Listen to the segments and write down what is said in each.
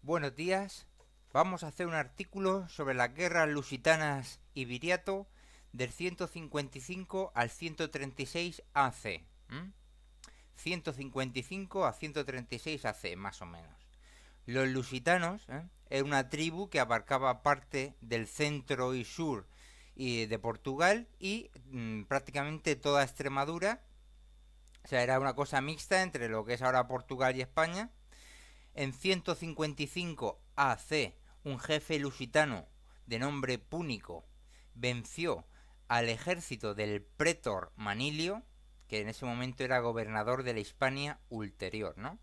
Buenos días. Vamos a hacer un artículo sobre las guerras lusitanas y Viriato del 155 al 136 AC. 155 a 136 AC, más o menos. Los lusitanos era una tribu que abarcaba parte del centro y sur de Portugal y prácticamente toda Extremadura. O sea, era una cosa mixta entre lo que es ahora Portugal y España. En 155 AC, un jefe lusitano de nombre Púnico venció al ejército del pretor Manilio, que en ese momento era gobernador de la Hispania Ulterior, ¿no?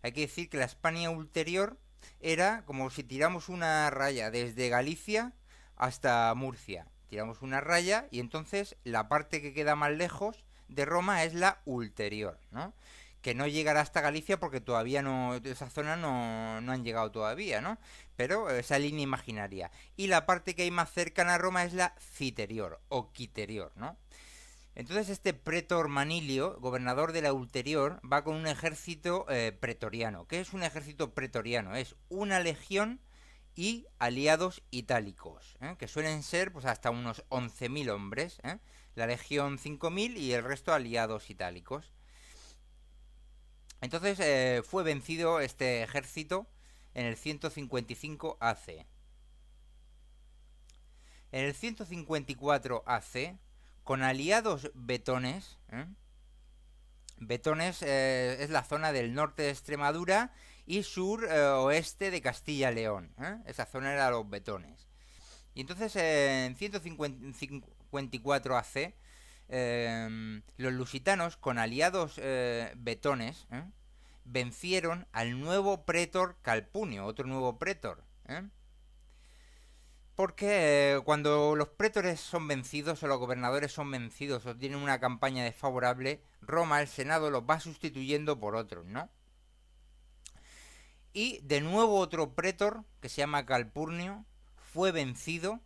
Hay que decir que la Hispania Ulterior era como si tiramos una raya desde Galicia hasta Murcia. Tiramos una raya y entonces la parte que queda más lejos de Roma es la ulterior, ¿no? Que no llegará hasta Galicia porque todavía no, esa zona no han llegado todavía, ¿no? Pero esa línea imaginaria. Y la parte que hay más cercana a Roma es la citerior o quiterior, ¿no? Entonces este pretor Manilio, gobernador de la ulterior, va con un ejército pretoriano. ¿Qué es un ejército pretoriano? Es una legión y aliados itálicos, que suelen ser pues hasta unos 11.000 hombres. La legión 5.000 y el resto aliados itálicos. Entonces fue vencido este ejército en el 155 AC. En el 154 AC, con aliados betones, Betones es la zona del norte de Extremadura y sur oeste de Castilla-León. Esa zona era los Betones. Y entonces en 154 AC, los lusitanos con aliados Betones vencieron al nuevo pretor Calpunio, otro nuevo pretor. Porque cuando los prétores son vencidos o los gobernadores son vencidos o tienen una campaña desfavorable, Roma, el Senado, los va sustituyendo por otros, ¿no? Y de nuevo otro prétor, que se llama Calpurnio, fue vencido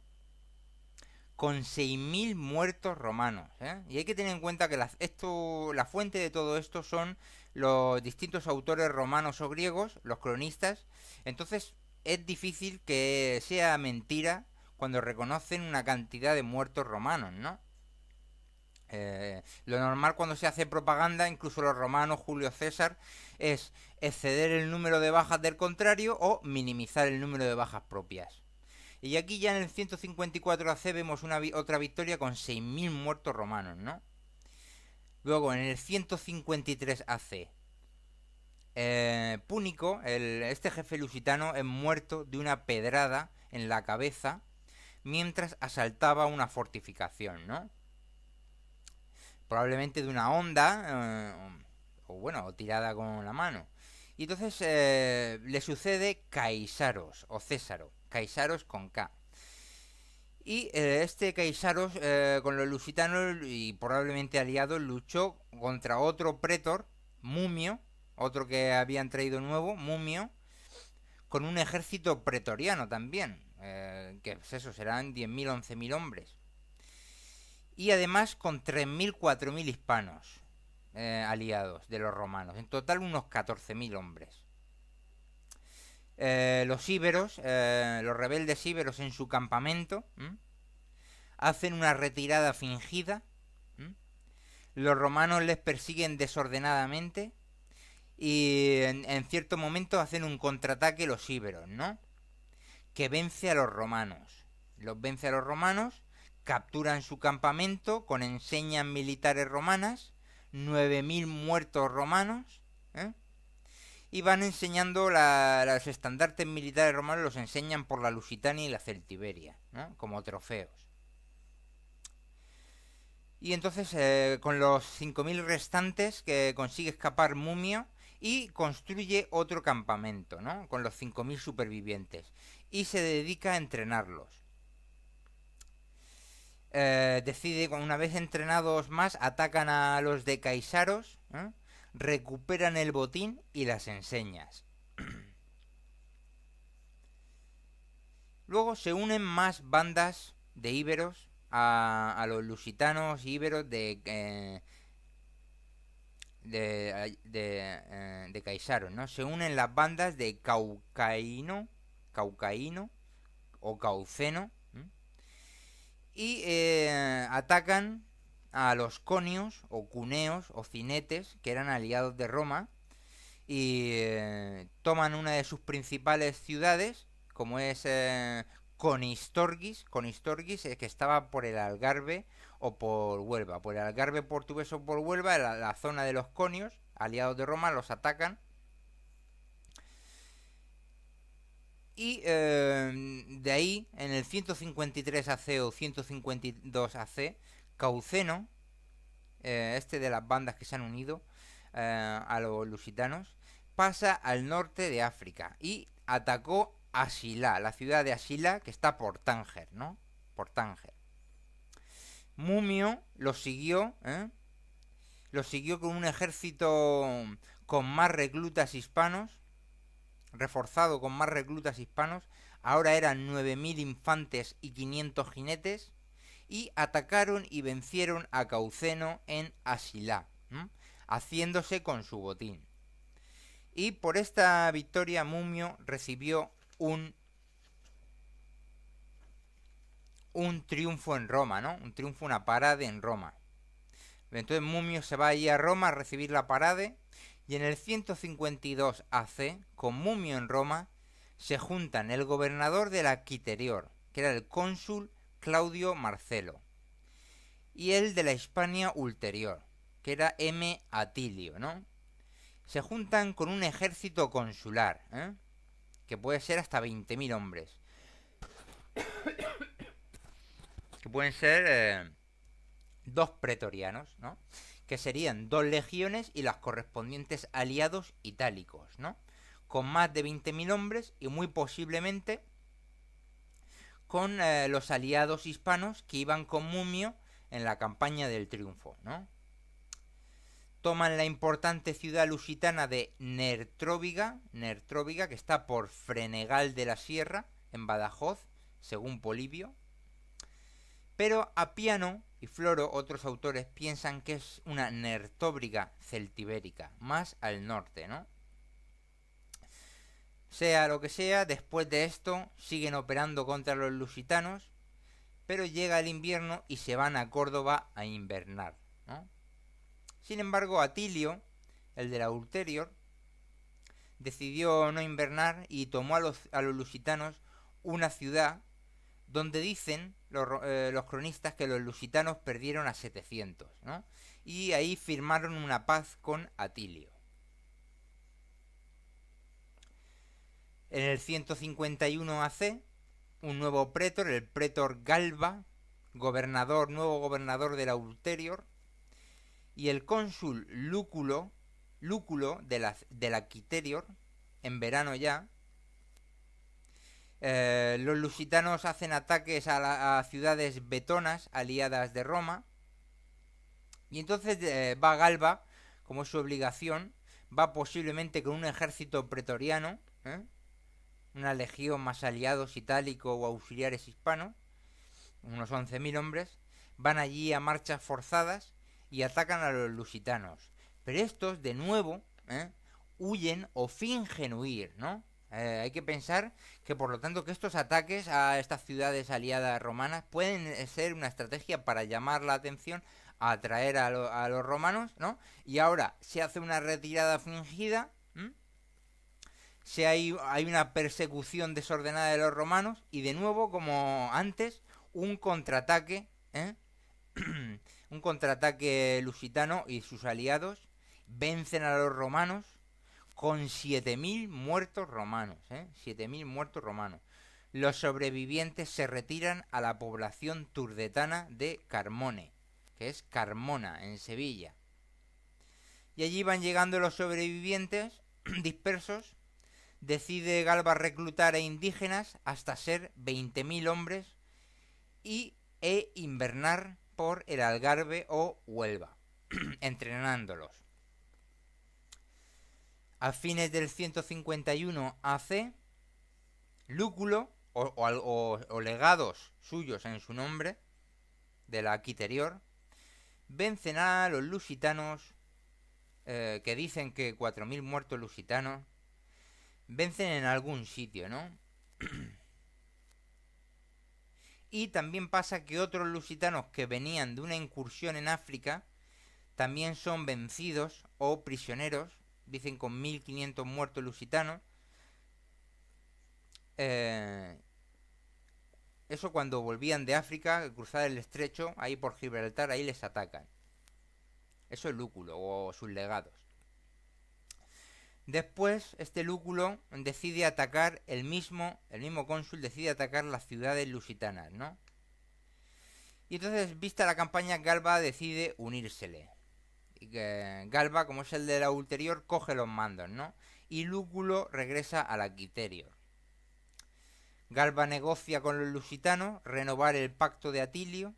con 6.000 muertos romanos. Y hay que tener en cuenta que la fuente de todo esto son los distintos autores romanos o griegos, los cronistas. Entonces es difícil que sea mentira cuando reconocen una cantidad de muertos romanos, ¿no? Lo normal cuando se hace propaganda, incluso los romanos, Julio César, es exceder el número de bajas del contrario o minimizar el número de bajas propias. Y aquí ya en el 154 AC vemos otra victoria con 6.000 muertos romanos, ¿no? Luego en el 153 AC, Púnico, este jefe lusitano, es muerto de una pedrada en la cabeza mientras asaltaba una fortificación, ¿no? Probablemente de una onda, o bueno, o tirada con la mano. Y entonces le sucede Caisaros, o Césaro, Caisaros con K. Y este Caisaros con los lusitanos y probablemente aliados luchó contra otro pretor, Mumio, otro que habían traído nuevo, Mumio, con un ejército pretoriano también, que pues eso serán 10.000 11.000 hombres. Y además con 3.000 4.000 hispanos aliados de los romanos, en total unos 14.000 hombres. Los íberos, los rebeldes íberos en su campamento, hacen una retirada fingida. Los romanos les persiguen desordenadamente y en cierto momento hacen un contraataque los íberos, ¿no? Que vence a los romanos. Los vence a los romanos, capturan su campamento con enseñas militares romanas, 9.000 muertos romanos, y van enseñando los estandartes militares romanos, los enseñan por la Lusitania y la Celtiberia, ¿no? Como trofeos. Y entonces con los 5.000 restantes que consigue escapar Mumio y construye otro campamento, ¿no? Con los 5.000 supervivientes. Y se dedica a entrenarlos. Decide, una vez entrenados más, atacan a los de Caisaros, recuperan el botín y las enseñas. Luego se unen más bandas de íberos a los lusitanos íberos de Caesaro, ¿no? Se unen las bandas de Caucaíno o Cauceno, ¿m? Y atacan a los conios o cuneos o cinetes, que eran aliados de Roma, y toman una de sus principales ciudades, como es Conistorgis, que estaba por el Algarve o por Huelva. Por el Algarve portugués o por Huelva, la zona de los conios, aliados de Roma, los atacan. Y de ahí, en el 153 AC o 152 AC, Cauceno, este de las bandas que se han unido a los lusitanos, pasa al norte de África y atacó Asila, la ciudad de Asila, que está por Tánger, ¿no? Por Tánger. Mumio lo siguió, lo siguió con un ejército con más reclutas hispanos, reforzado con más reclutas hispanos. Ahora eran 9.000 infantes y 500 jinetes, y atacaron y vencieron a Cauceno en Asilá, haciéndose con su botín. Y por esta victoria Mumio recibió un triunfo en Roma, ¿no? Un triunfo, una parade en Roma. Entonces Mumio se va allí a Roma a recibir la parade, y en el 152 AC, con Mumio en Roma, se juntan el gobernador de la Quiterior, que era el cónsul Claudio Marcelo, y el de la Hispania Ulterior, que era M. Atilio, ¿no? Se juntan con un ejército consular, que puede ser hasta 20.000 hombres, que pueden ser 2 pretorianos, ¿no? Que serían 2 legiones y los correspondientes aliados itálicos, ¿no? Con más de 20.000 hombres y muy posiblemente con los aliados hispanos que iban con Mumio en la campaña del triunfo, ¿no? Toman la importante ciudad lusitana de Nertróviga, que está por Frenegal de la Sierra, en Badajoz, según Polibio. Pero Apiano y Floro, otros autores, piensan que es una Nertóbriga celtibérica, más al norte, ¿no? Sea lo que sea, después de esto siguen operando contra los lusitanos, pero llega el invierno y se van a Córdoba a invernar, ¿no? Sin embargo, Atilio, el de la Ulterior, decidió no invernar y tomó a los lusitanos una ciudad donde dicen los cronistas que los lusitanos perdieron a 700, ¿no? Y ahí firmaron una paz con Atilio. En el 151 AC, un nuevo pretor, el pretor Galba, nuevo gobernador de la Ulterior, y el cónsul Lúculo de la Quiterior, en verano ya, los lusitanos hacen ataques a ciudades betonas aliadas de Roma, y entonces va Galba, como es su obligación, va posiblemente con un ejército pretoriano, una legión más aliados itálicos o auxiliares hispanos, unos 11.000 hombres, van allí a marchas forzadas y atacan a los lusitanos. Pero estos, de nuevo, huyen o fingen huir, ¿no? Hay que pensar que, por lo tanto, que estos ataques a estas ciudades aliadas romanas pueden ser una estrategia para llamar la atención, a atraer a los romanos, ¿no? Y ahora se hace una retirada fingida, hay una persecución desordenada de los romanos, y de nuevo, como antes, un contraataque, un contraataque lusitano, y sus aliados vencen a los romanos con 7.000 muertos romanos, 7.000 muertos romanos. Los sobrevivientes se retiran a la población turdetana de Carmone, que es Carmona, en Sevilla. Y allí van llegando los sobrevivientes dispersos. Decide Galba reclutar a indígenas hasta ser 20.000 hombres e invernar por el Algarve o Huelva, entrenándolos. A fines del 151 AC, Lúculo, o legados suyos en su nombre, de la Quiterior, vencen a los lusitanos que dicen que 4.000 muertos lusitanos vencen en algún sitio, ¿no? Y también pasa que otros lusitanos que venían de una incursión en África también son vencidos o prisioneros, dicen con 1.500 muertos lusitanos. Eh, Eso cuando volvían de África, cruzar el estrecho, ahí por Gibraltar, ahí les atacan. Eso es Lúculo o sus legados. Después, este Lúculo decide atacar el mismo cónsul decide atacar las ciudades lusitanas, ¿no? Y entonces, vista la campaña, Galba decide unírsele. Y que Galba, como es el de la ulterior, coge los mandos, ¿no? Y Lúculo regresa a la Quiterior. Galba negocia con los lusitanos renovar el pacto de Atilio,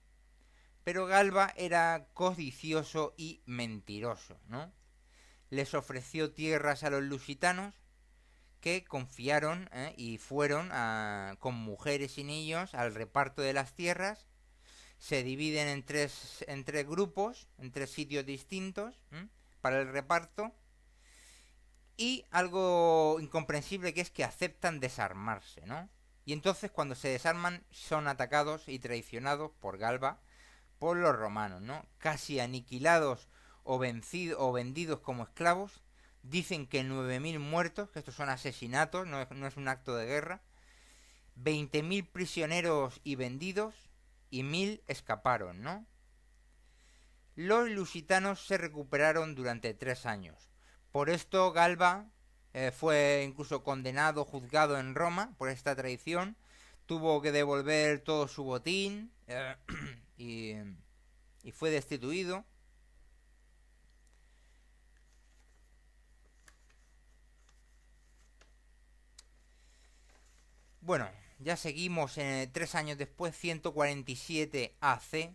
pero Galba era codicioso y mentiroso, ¿no? Les ofreció tierras a los lusitanos, que confiaron y fueron con mujeres y niños al reparto de las tierras. Se dividen en tres grupos, en 3 sitios distintos para el reparto. Y algo incomprensible que es que aceptan desarmarse, ¿no? Y entonces cuando se desarman son atacados y traicionados por Galba, por los romanos, ¿no? Casi aniquilados o vendidos como esclavos. Dicen que 9.000 muertos, que estos son asesinatos, no es un acto de guerra. 20.000 prisioneros y vendidos, y 1.000 escaparon, ¿no? Los lusitanos se recuperaron durante 3 años. Por esto Galba fue incluso condenado, juzgado en Roma por esta traición. Tuvo que devolver todo su botín y fue destituido. Bueno, ya seguimos 3 años después, 147 AC.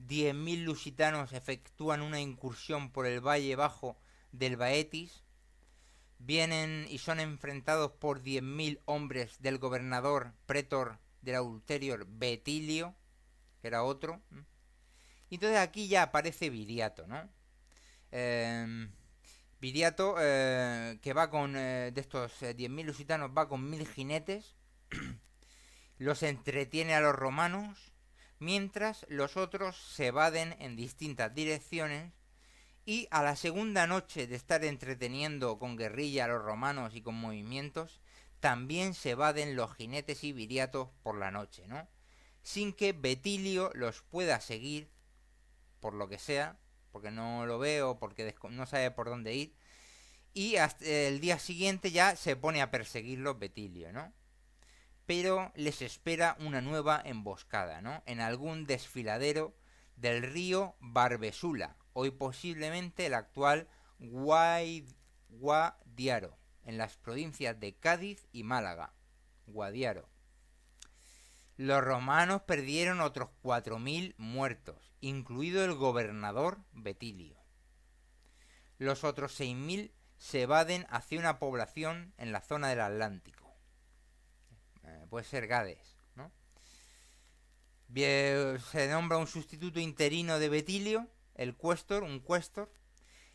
10.000 lusitanos efectúan una incursión por el valle bajo del Baetis. Vienen y son enfrentados por 10.000 hombres del gobernador pretor de la ulterior Betilio, que era otro. Y entonces aquí ya aparece Viriato, ¿no? Viriato, que va con, de estos 10.000 lusitanos, va con 1.000 jinetes. Los entretiene a los romanos, mientras los otros se evaden en distintas direcciones. Y a la segunda noche de estar entreteniendo con guerrilla a los romanos y con movimientos, también se evaden los jinetes y Viriato por la noche, ¿no? Sin que Betilio los pueda seguir, por lo que sea, porque no lo ve o porque no sabe por dónde ir. Y hasta el día siguiente ya se pone a perseguirlos Betilio, ¿no? Pero les espera una nueva emboscada, ¿no? En algún desfiladero del río Barbesula, hoy posiblemente el actual Guadiaro, en las provincias de Cádiz y Málaga. Guadiaro. Los romanos perdieron otros 4.000 muertos, incluido el gobernador Betilio. Los otros 6.000 se evaden hacia una población en la zona del Atlántico. Puede ser Gades, ¿no? Bien, se nombra un sustituto interino de Betilio, el cuéstor, un cuéstor.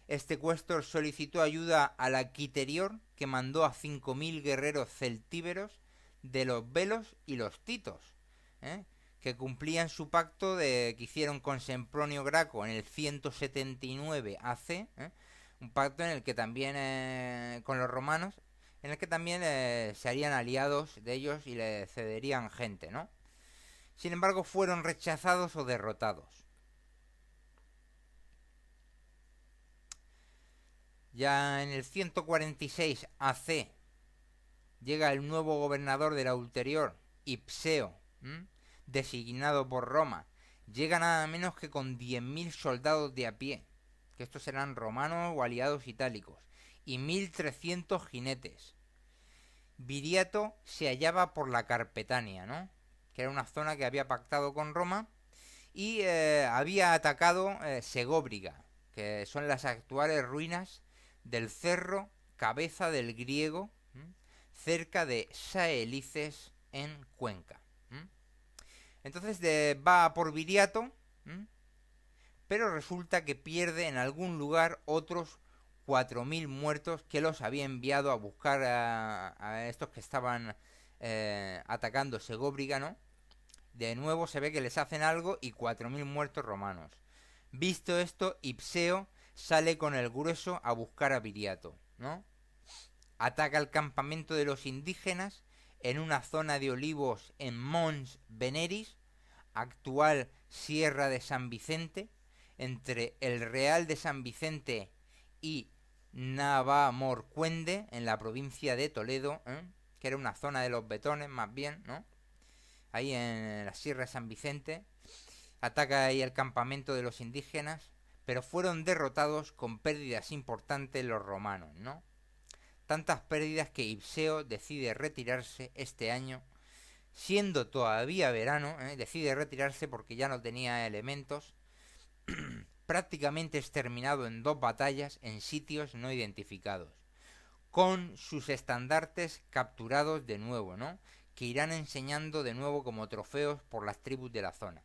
Este cuéstor solicitó ayuda a la Quiterior, que mandó a 5.000 guerreros celtíberos de los velos y los titos, que cumplían su pacto que hicieron con Sempronio Graco en el 179 AC, un pacto en el que también con los romanos, en el que también se harían aliados de ellos y le cederían gente, ¿no? Sin embargo, fueron rechazados o derrotados. Ya en el 146 AC llega el nuevo gobernador de la ulterior, Ipseo, designado por Roma. Llega nada menos que con 10.000 soldados de a pie, que estos eran romanos o aliados itálicos, y 1.300 jinetes. Viriato se hallaba por la Carpetania, ¿no? Que era una zona que había pactado con Roma, y había atacado Segóbriga, que son las actuales ruinas del cerro Cabeza del Griego, cerca de Saelices en Cuenca. Entonces va por Viriato, pero resulta que pierde en algún lugar otros 4.000 muertos que los había enviado a buscar a estos que estaban atacando Segóbriga, ¿no? De nuevo se ve que les hacen algo y 4.000 muertos romanos. Visto esto, Ipseo sale con el grueso a buscar a Viriato, ¿no? Ataca el campamento de los indígenas en una zona de olivos en Mons Veneris, actual Sierra de San Vicente, entre el Real de San Vicente y Navalmorzcuende, en la provincia de Toledo, que era una zona de los Betones más bien, ¿no? Ahí en la Sierra de San Vicente. Ataca ahí el campamento de los indígenas, pero fueron derrotados con pérdidas importantes los romanos, ¿no? Tantas pérdidas que Ipseo decide retirarse este año, siendo todavía verano, decide retirarse porque ya no tenía elementos, prácticamente exterminado en 2 batallas en sitios no identificados, con sus estandartes capturados de nuevo, ¿no? Que irán enseñando de nuevo como trofeos por las tribus de la zona.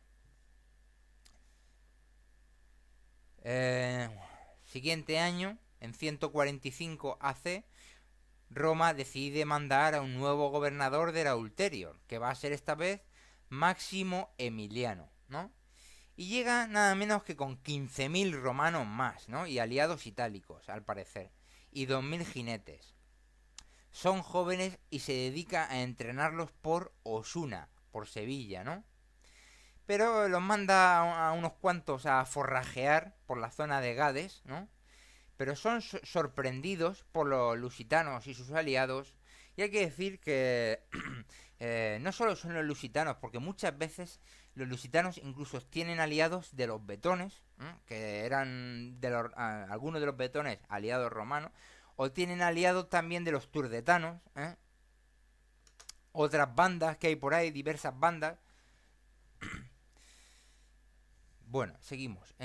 Siguiente año, en 145 AC, Roma decide mandar a un nuevo gobernador de la Ulterior, que va a ser esta vez Máximo Emiliano, ¿no? Y llega nada menos que con 15.000 romanos más, ¿no? Y aliados itálicos, al parecer, y 2.000 jinetes. Son jóvenes y se dedica a entrenarlos por Osuna, por Sevilla, ¿no? Pero los manda a unos cuantos a forrajear por la zona de Gades, ¿no? Pero son sorprendidos por los lusitanos y sus aliados. Y hay que decir que no solo son los lusitanos, porque muchas veces los lusitanos incluso tienen aliados de los betones, que eran de algunos de los betones aliados romanos, o tienen aliados también de los turdetanos, otras bandas que hay por ahí, diversas bandas. Bueno, seguimos.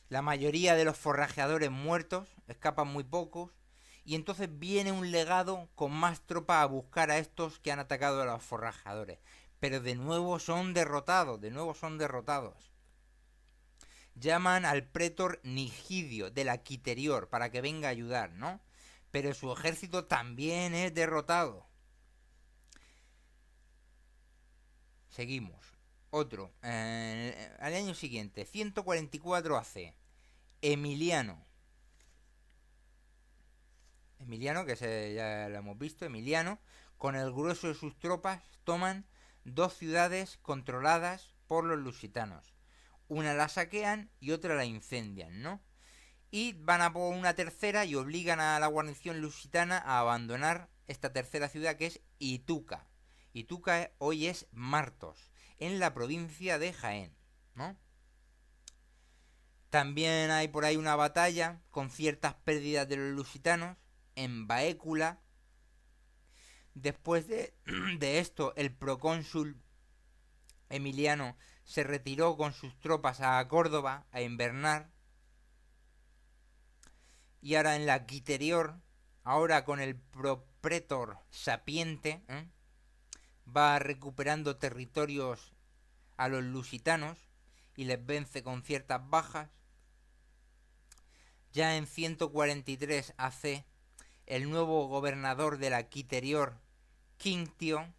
La mayoría de los forrajeadores muertos, escapan muy pocos, y entonces viene un legado con más tropas a buscar a estos que han atacado a los forrajeadores. Pero de nuevo son derrotados, Llaman al pretor Nigidio de la Quiterior para que venga a ayudar, ¿no? Pero su ejército también es derrotado. Seguimos. Otro. Al año siguiente, 144 AC. Emiliano, que ya lo hemos visto, Emiliano, con el grueso de sus tropas, toman 2 ciudades controladas por los lusitanos. Una la saquean y otra la incendian, ¿no? Y van a por una tercera y obligan a la guarnición lusitana a abandonar esta tercera ciudad, que es Ituca. Ituca hoy es Martos, en la provincia de Jaén, ¿no? También hay por ahí una batalla con ciertas pérdidas de los lusitanos en Baécula. Después de esto, el procónsul Emiliano se retiró con sus tropas a Córdoba a invernar. Y ahora en la Quiterior, ahora con el propretor Sapiente, va recuperando territorios a los lusitanos y les vence con ciertas bajas. Ya en 143 AC, el nuevo gobernador de la Quiterior, Quintio,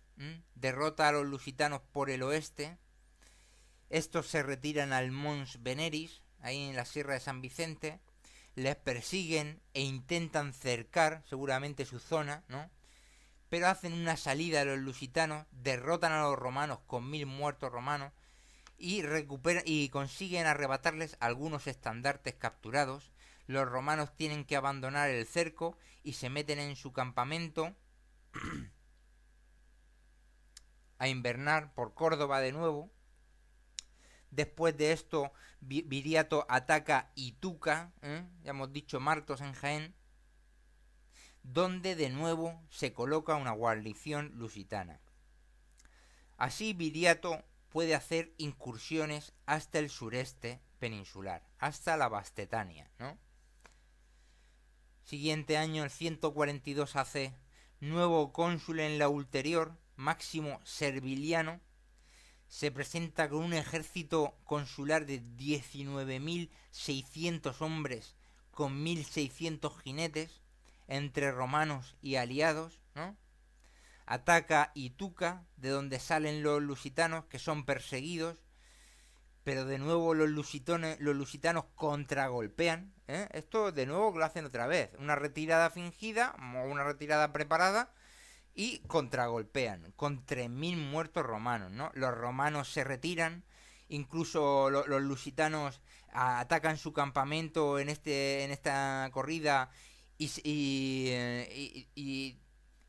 derrota a los lusitanos por el oeste. Estos se retiran al Mons Veneris, ahí en la Sierra de San Vicente. Les persiguen e intentan cercar seguramente su zona, ¿no? Pero hacen una salida a los lusitanos, derrotan a los romanos con 1.000 muertos romanos y consiguen arrebatarles algunos estandartes capturados. Los romanos tienen que abandonar el cerco y se meten en su campamento a invernar por Córdoba de nuevo. Después de esto, Viriato ataca Ituca, ya hemos dicho Martos en Jaén, donde de nuevo se coloca una guarnición lusitana. Así Viriato puede hacer incursiones hasta el sureste peninsular, hasta la Bastetania, ¿no? Siguiente año, el 142 AC, nuevo cónsul en la Ulterior, Máximo Serviliano, se presenta con un ejército consular de 19.600 hombres con 1600 jinetes entre romanos y aliados, ¿no? Ataca Ituca, de donde salen los lusitanos, que son perseguidos, pero de nuevo los lusitanos contragolpean, ¿eh? Esto de nuevo lo hacen otra vez, una retirada fingida o una retirada preparada, y contragolpean con 3000 muertos romanos, ¿no? Los romanos se retiran, incluso los lusitanos atacan su campamento en esta corrida y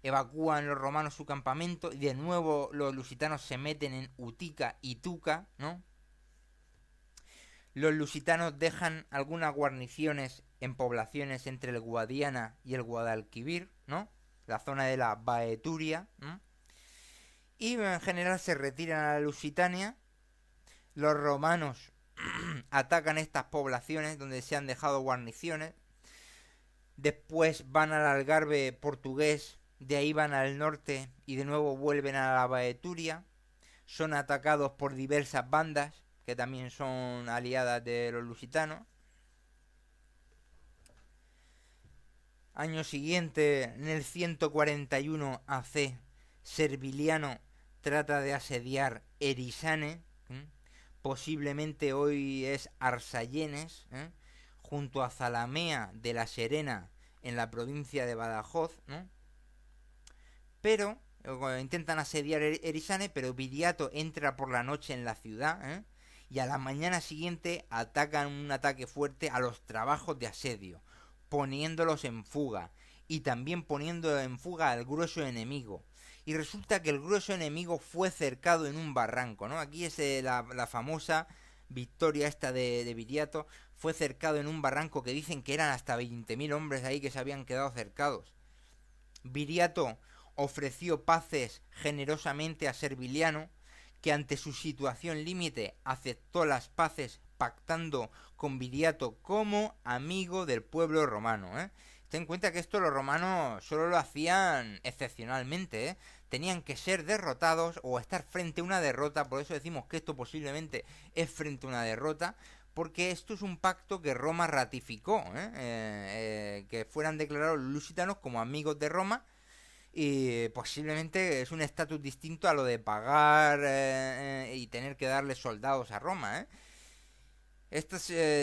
evacúan los romanos su campamento, y de nuevo los lusitanos se meten en Utica y Tuca, ¿no? Los lusitanos dejan algunas guarniciones en poblaciones entre el Guadiana y el Guadalquivir, ¿no? La zona de la Baeturia, ¿no? Y en general se retiran a la Lusitania. Los romanos atacan estas poblaciones donde se han dejado guarniciones. Después van al Algarve portugués, de ahí van al norte y de nuevo vuelven a la Baeturia. Son atacados por diversas bandas que también son aliadas de los lusitanos. Año siguiente, en el 141 AC, Serviliano trata de asediar Erisane, posiblemente hoy es Arsayenes, junto a Zalamea de la Serena, en la provincia de Badajoz, ¿no? Pero intentan asediar Erisane, pero Viriato entra por la noche en la ciudad, y a la mañana siguiente atacan un ataque fuerte a los trabajos de asedio, poniéndolos en fuga, y también poniendo en fuga al grueso enemigo. Y resulta que el grueso enemigo fue cercado en un barranco, ¿no? Aquí es la famosa victoria esta de Viriato. Fue cercado en un barranco que dicen que eran hasta 20.000 hombres ahí que se habían quedado cercados. Viriato ofreció paces generosamente a Serviliano, que ante su situación límite aceptó las paces, pactando con Viriato como amigo del pueblo romano, Ten en cuenta que esto los romanos solo lo hacían excepcionalmente, Tenían que ser derrotados o estar frente a una derrota, por eso decimos que esto posiblemente es frente a una derrota, porque esto es un pacto que Roma ratificó, que fueran declarados los lusitanos como amigos de Roma, y posiblemente es un estatus distinto a lo de pagar y tener que darle soldados a Roma, Esto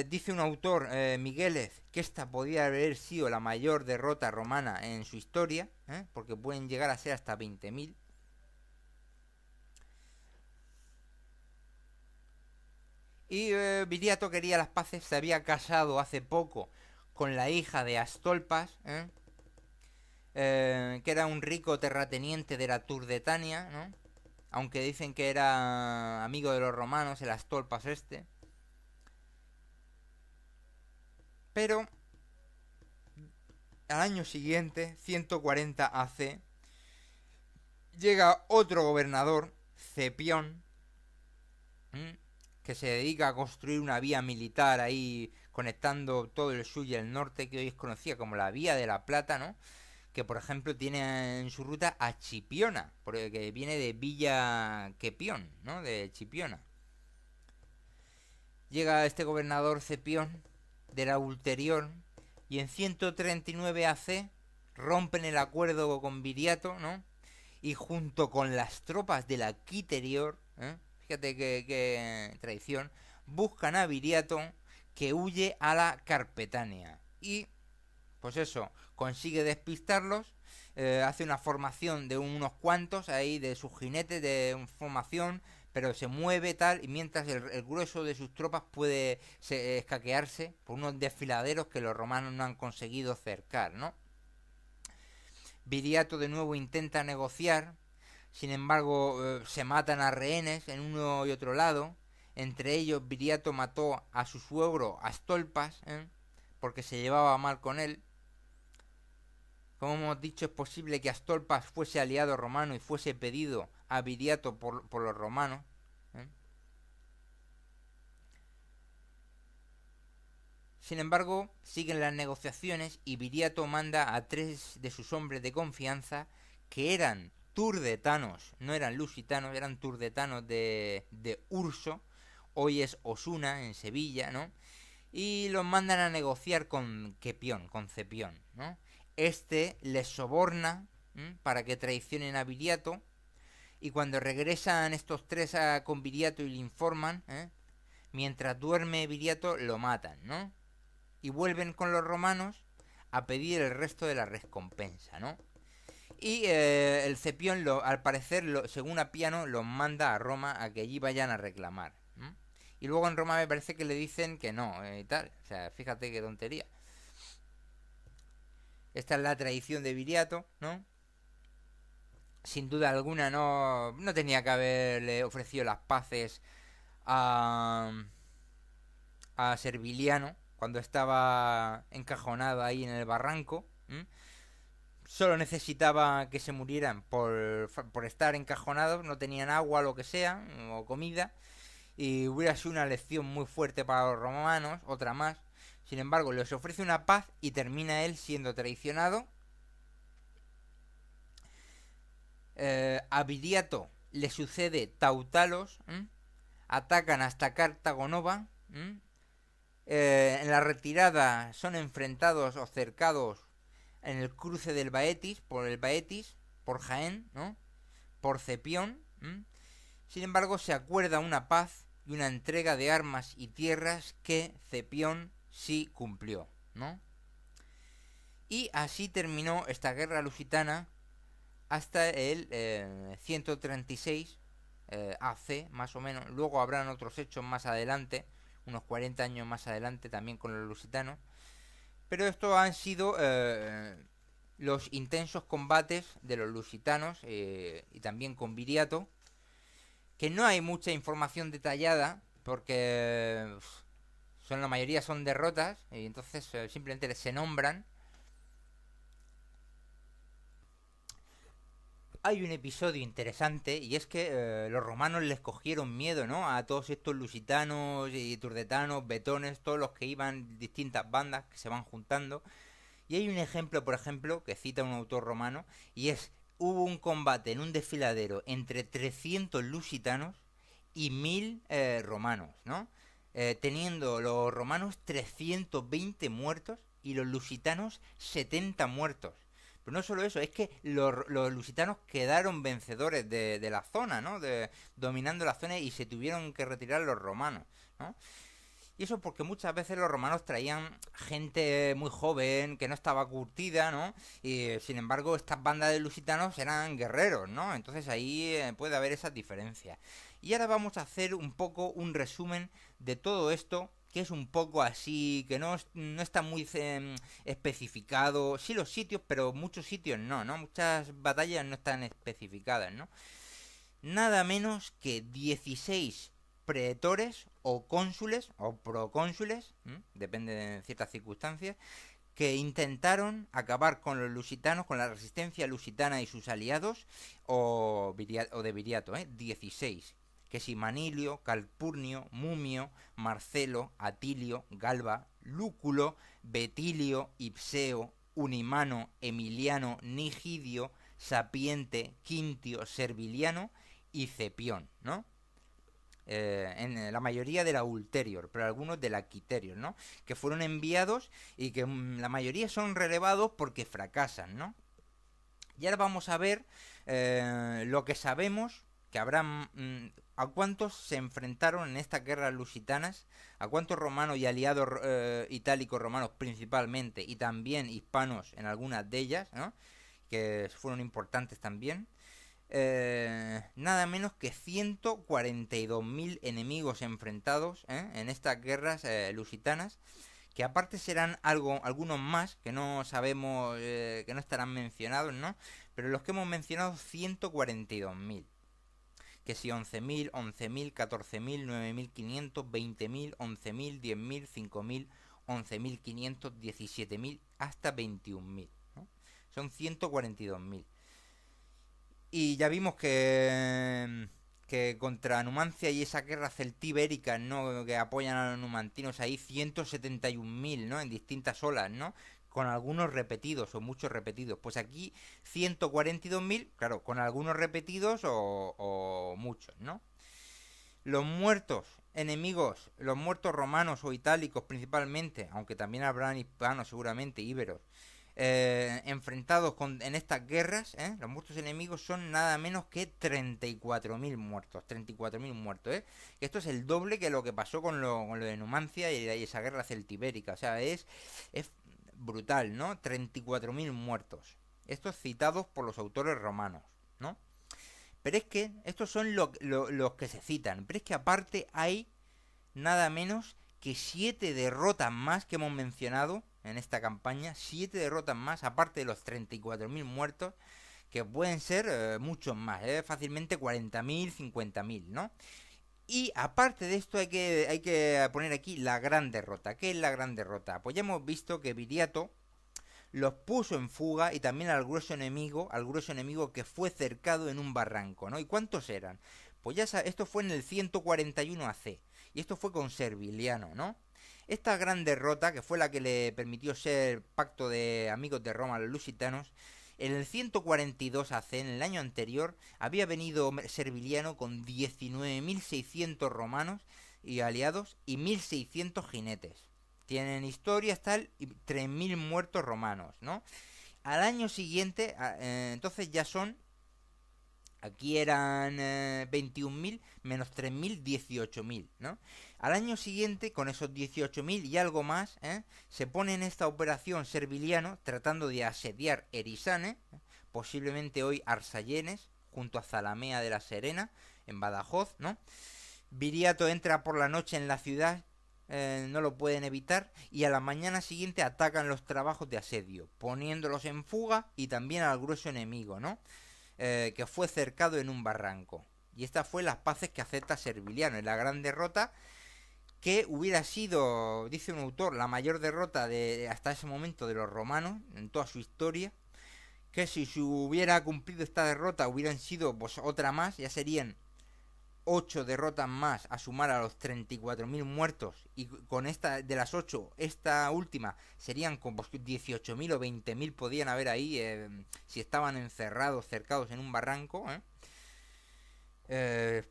dice un autor, Migueles, que esta podía haber sido la mayor derrota romana en su historia, porque pueden llegar a ser hasta 20.000. Y Viriato quería las paces, se había casado hace poco con la hija de Astolpas, que era un rico terrateniente de la Turdetania, ¿no? Aunque dicen que era amigo de los romanos, el Astolpas este. Pero al año siguiente, 140 AC, llega otro gobernador, Cepión, que se dedica a construir una vía militar ahí conectando todo el sur y el norte, que hoy es conocida como la Vía de la Plata, ¿no? Que por ejemplo tiene en su ruta a Chipiona, porque viene de Villa Quepión, ¿no? De Chipiona. Llega este gobernador Cepión de la ulterior, y en 139 AC rompen el acuerdo con Viriato, ¿no? Y junto con las tropas de la Quiterior, fíjate qué traición, buscan a Viriato, que huye a la Carpetania. Y, pues eso, consigue despistarlos, hace una formación de unos cuantos ahí de sus jinetes, de formación, pero se mueve tal, y mientras el grueso de sus tropas puede escaquearse por unos desfiladeros que los romanos no han conseguido cercar, ¿no? Viriato de nuevo intenta negociar, sin embargo se matan a rehenes en uno y otro lado. Entre ellos Viriato mató a su suegro Astolpas, porque se llevaba mal con él. Como hemos dicho, es posible que Astolpas fuese aliado romano y fuese pedido a Viriato por los romanos, Sin embargo, siguen las negociaciones y Viriato manda a 3 de sus hombres de confianza, que eran turdetanos, no eran lusitanos, eran turdetanos de Urso, hoy es Osuna, en Sevilla, ¿no? y los mandan a negociar con Cepión, ¿no? Este les soborna para que traicionen a Viriato, y cuando regresan estos tres con Viriato y le informan, mientras duerme Viriato lo matan, ¿no? Y vuelven con los romanos a pedir el resto de la recompensa, ¿no? Y el Cepión, al parecer, según Apiano, los manda a Roma a que allí vayan a reclamar. Y luego en Roma me parece que le dicen que no, y tal. O sea, fíjate qué tontería. Esta es la traición de Viriato, ¿no? Sin duda alguna no tenía que haberle ofrecido las paces a, a Serviliano cuando estaba encajonado ahí en el barranco. Solo necesitaba que se murieran por estar encajonados, no tenían agua, lo que sea, o comida, y hubiera sido una lección muy fuerte para los romanos, otra más. Sin embargo, les ofrece una paz y termina él siendo traicionado. A Viriato le sucede Tautalos, atacan hasta Cartago Nova, en la retirada son enfrentados o cercados en el cruce del Baetis, por Jaén, ¿no? Por Cepión. Sin embargo, se acuerda una paz y una entrega de armas y tierras que Cepión sí cumplió, ¿no? Y así terminó esta guerra lusitana hasta el 136 AC, más o menos. Luego habrán otros hechos más adelante, unos 40 años más adelante, también con los lusitanos. Pero estos han sido los intensos combates de los lusitanos y también con Viriato, que no hay mucha información detallada porque la mayoría son derrotas y entonces simplemente se nombran. Hay un episodio interesante y es que los romanos les cogieron miedo, ¿no? A todos estos lusitanos y turdetanos, betones, todos los que iban distintas bandas que se van juntando. Y hay un ejemplo, por ejemplo, que cita un autor romano, y es: hubo un combate en un desfiladero entre 300 lusitanos y 1000 romanos, ¿no? Teniendo los romanos 320 muertos y los lusitanos 70 muertos. Pero no solo eso, es que los lusitanos quedaron vencedores de la zona, ¿no? Dominando la zona, y se tuvieron que retirar los romanos, ¿no? Y eso porque muchas veces los romanos traían gente muy joven, que no estaba curtida, ¿no? Y sin embargo estas bandas de lusitanos eran guerreros, ¿no? Entonces ahí puede haber esas diferencias. Y ahora vamos a hacer un poco un resumen de todo esto, que es un poco así, que no está muy especificado. Sí los sitios, pero muchos sitios no, ¿no? Muchas batallas no están especificadas, ¿no? Nada menos que 16 pretores o cónsules o procónsules, depende de ciertas circunstancias, que intentaron acabar con los lusitanos, con la resistencia lusitana y sus aliados, o de Viriato, 16. Que si Manilio, Calpurnio, Mumio, Marcelo, Atilio, Galba, Lúculo, Betilio, Ipseo, Unimano, Emiliano, Nigidio, Sapiente, Quintio, Serviliano y Cepión, ¿no? En la mayoría de la ulterior, pero algunos de la quiterior, ¿no? Que fueron enviados y que la mayoría son relevados porque fracasan, ¿no? Y ahora vamos a ver lo que sabemos, que habrán... a cuántos se enfrentaron en estas guerras lusitanas, a cuántos romanos y aliados itálicos romanos principalmente, y también hispanos en algunas de ellas, ¿no? Que fueron importantes también. Nada menos que 142.000 enemigos enfrentados en estas guerras lusitanas, que aparte serán algunos más que no sabemos, que no estarán mencionados, ¿no? Pero los que hemos mencionado, 142.000. Que si 11.000, 11.000, 14.000, 9.500, 20.000, 11.000, 10.000, 5.000, 11.500, 17.000, hasta 21.000, ¿no? Son 142.000. Y ya vimos que contra Numancia y esa guerra celtibérica, ¿no? Que apoyan a los numantinos ahí, 171.000, ¿no? En distintas olas, ¿no? Con algunos repetidos o muchos repetidos. Pues aquí 142.000, claro, con algunos repetidos o muchos, ¿no? Los muertos enemigos, los muertos romanos o itálicos principalmente, aunque también habrán hispanos seguramente, íberos, enfrentados en estas guerras, los muertos enemigos son nada menos que 34.000 muertos, 34.000 muertos, esto es el doble que lo que pasó con lo de Numancia y esa guerra celtibérica, o sea, es brutal, ¿no? 34.000 muertos, estos citados por los autores romanos, ¿no? Pero es que estos son los que se citan, pero es que aparte hay nada menos que 7 derrotas más que hemos mencionado en esta campaña, 7 derrotas más, aparte de los 34.000 muertos, que pueden ser muchos más, fácilmente 40.000, 50.000, ¿no? Y aparte de esto hay que poner aquí la gran derrota. ¿Qué es la gran derrota? Pues ya hemos visto que Viriato los puso en fuga y también al grueso enemigo que fue cercado en un barranco, ¿no? ¿Y cuántos eran? Pues ya esto fue en el 141 AC, y esto fue con Serviliano, ¿no? Esta gran derrota, que fue la que le permitió ser pacto de amigos de Roma a los lusitanos, en el 142 AC, en el año anterior, había venido Serviliano con 19.600 romanos y aliados y 1.600 jinetes. Tienen historias tal y 3.000 muertos romanos, ¿no? Al año siguiente, entonces ya son, aquí eran 21.000 menos 3.000, 18.000, ¿no? Al año siguiente, con esos 18.000 y algo más, se pone en esta operación Serviliano tratando de asediar Erisane, posiblemente hoy Arsayenes, junto a Zalamea de la Serena, en Badajoz, ¿no? Viriato entra por la noche en la ciudad, no lo pueden evitar, y a la mañana siguiente atacan los trabajos de asedio, poniéndolos en fuga y también al grueso enemigo, ¿no? Que fue cercado en un barranco. Y esta fue las paces que acepta Serviliano, en la gran derrota que hubiera sido, dice un autor, la mayor derrota hasta ese momento de los romanos en toda su historia, que si se hubiera cumplido esta derrota hubieran sido pues otra más, ya serían 8 derrotas más a sumar a los 34.000 muertos, y con esta de las 8, esta última serían como 18.000 o 20.000 podían haber ahí, si estaban encerrados, cercados en un barranco,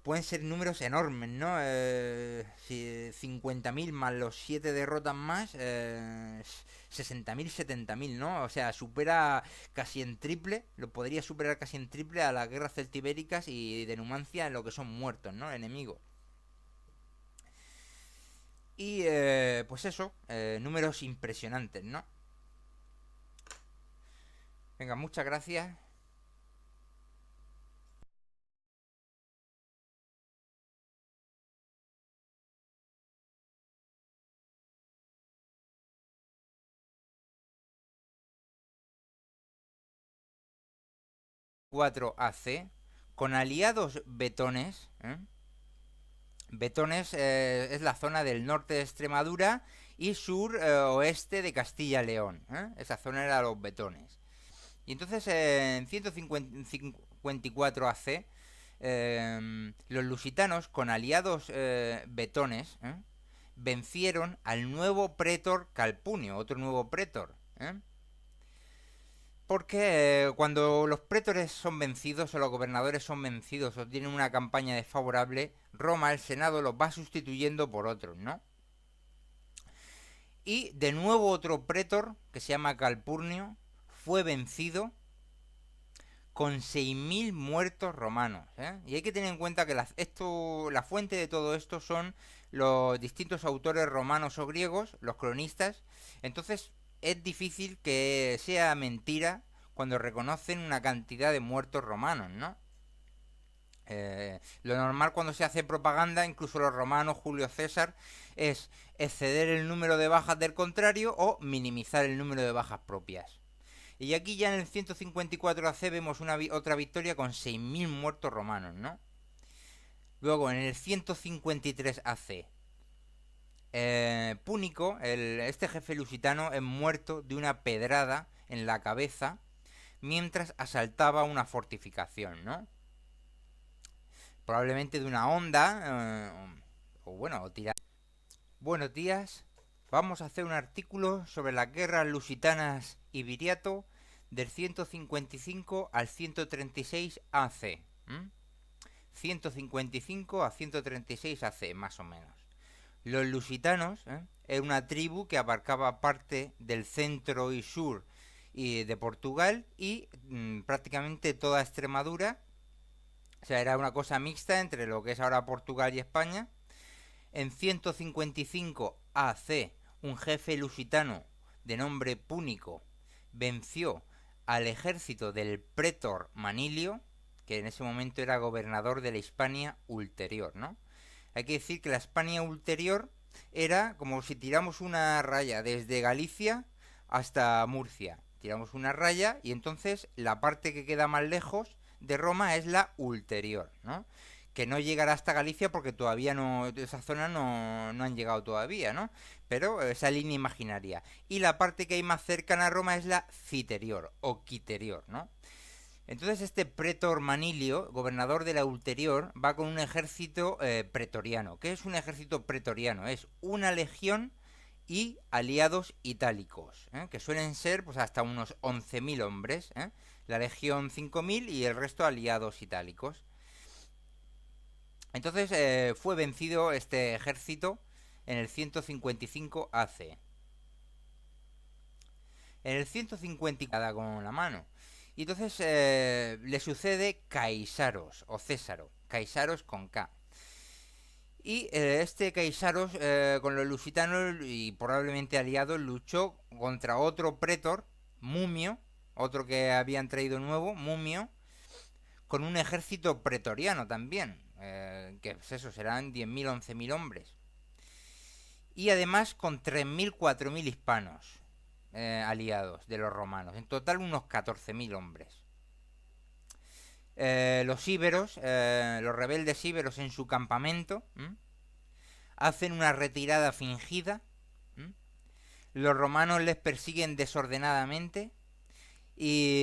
pueden ser números enormes, ¿no? Si 50.000 más los 7 derrotas más, 60.000, 70.000, ¿no? O sea, supera casi en triple, lo podría superar casi en triple a las guerras celtibéricas y de Numancia en lo que son muertos, ¿no? Enemigos. Y pues eso, números impresionantes, ¿no? Venga, muchas gracias. AC con aliados betones, Betones es la zona del norte de Extremadura y sur oeste de Castilla-León. Esa zona era los betones. Y entonces en 154 AC, los lusitanos con aliados betones vencieron al nuevo pretor Calpunio, otro nuevo pretor. Porque cuando los prétores son vencidos o los gobernadores son vencidos o tienen una campaña desfavorable, Roma, el Senado, los va sustituyendo por otros, ¿no? Y de nuevo otro prétor, que se llama Calpurnio, fue vencido con 6.000 muertos romanos. Y hay que tener en cuenta que la fuente de todo esto son los distintos autores romanos o griegos, los cronistas. Entonces es difícil que sea mentira cuando reconocen una cantidad de muertos romanos, ¿no? Lo normal cuando se hace propaganda, incluso los romanos, Julio César, es exceder el número de bajas del contrario o minimizar el número de bajas propias. Y aquí ya en el 154 AC vemos otra victoria con 6.000 muertos romanos, ¿no? Luego en el 153 AC, Púnico, este jefe lusitano, es muerto de una pedrada en la cabeza mientras asaltaba una fortificación, ¿no? Probablemente de una onda, o bueno, o tirar. Buenos días, vamos a hacer un artículo sobre las guerras lusitanas y Viriato del 155 al 136 AC. 155 a 136 AC, más o menos. Los lusitanos era una tribu que abarcaba parte del centro y sur de Portugal y prácticamente toda Extremadura. O sea, era una cosa mixta entre lo que es ahora Portugal y España. En 155 AC, un jefe lusitano de nombre Púnico venció al ejército del pretor Manilio, que en ese momento era gobernador de la Hispania Ulterior, ¿no? Hay que decir que la Hispania Ulterior era como si tiramos una raya desde Galicia hasta Murcia. Tiramos una raya y entonces la parte que queda más lejos de Roma es la ulterior, ¿no? Que no llegará hasta Galicia porque todavía no, esa zona no han llegado todavía, ¿no? Pero esa línea imaginaria. Y la parte que hay más cercana a Roma es la citerior o quiterior, ¿no? Entonces este pretor Manilio, gobernador de la Ulterior, va con un ejército pretoriano. ¿Qué es un ejército pretoriano? Es una legión y aliados itálicos, que suelen ser pues hasta unos 11.000 hombres, la legión 5.000 y el resto aliados itálicos. Entonces fue vencido este ejército en el 155 AC. En el 150 con la mano. Y entonces le sucede Caisaros o Césaro. Caisaros con K. Y este Caisaros con los lusitanos y probablemente aliados luchó contra otro pretor, Mumio, otro que habían traído nuevo, Mumio, con un ejército pretoriano también, que pues eso, serán 10.000, 11.000 hombres. Y además con 3.000, 4.000 hispanos aliados de los romanos, en total unos 14.000 hombres. Los íberos, los rebeldes íberos en su campamento, hacen una retirada fingida, los romanos les persiguen desordenadamente y